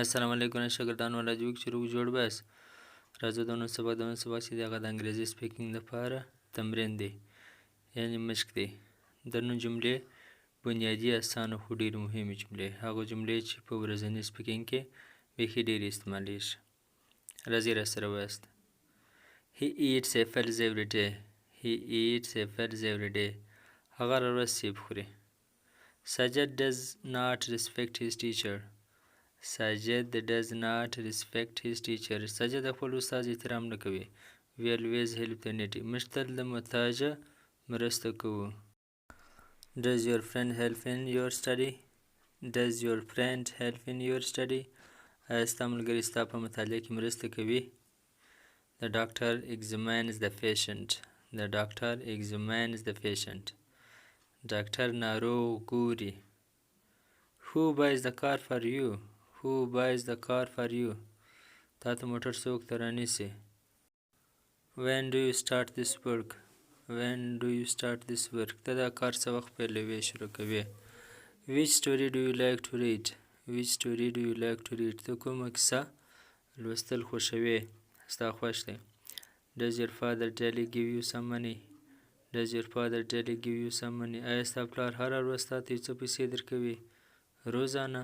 السلام علیکم شاګردانو راځو چې روغ جوړ باس راځو د نن سبق چې دغه د انګریزي سپیکینګ لپاره تمرین دی یعنی مشق دی د نن جملې بنیادی اسانه خو ډېرې مهمې جملې هغه جملې چې په ورځني سپیکینګ کې بیخي ډېرې استعمالیږي راځئ راسره ووایاست He eats apples every day. He eats apples every day. هغه هره ورځ سیب خوري Sajid does not respect his teacher. Sajid does not respect his teacher. سجد خپل استاد احترام نه کوي. We always help the needy. موږ تل د محتاجه مرسته کوو. Does your friend help in your study? Does your friend help in your study? آیا ستا ملګری ستا په مطالعه کې مرسته کوي؟ The doctor examines the patient. The doctor examines the patient. ډاکټر ناروغ ګوري. Who buys the car for you? Who buys the car for you? تا ته موټر څوک ته رانیسي When do you start this work? When do you start this work? ته دا کار څه وخت پیلوې شروع کوې Which story do you like to read? Which story do you like to read? ته کومه کیسه لوستل خوښوې ستا خوښ دی Does your father daily give you some money? Does your father daily give you some money? آیا ستا پلار هره ورځ تا ته یو څه پیسې درکوي روزانه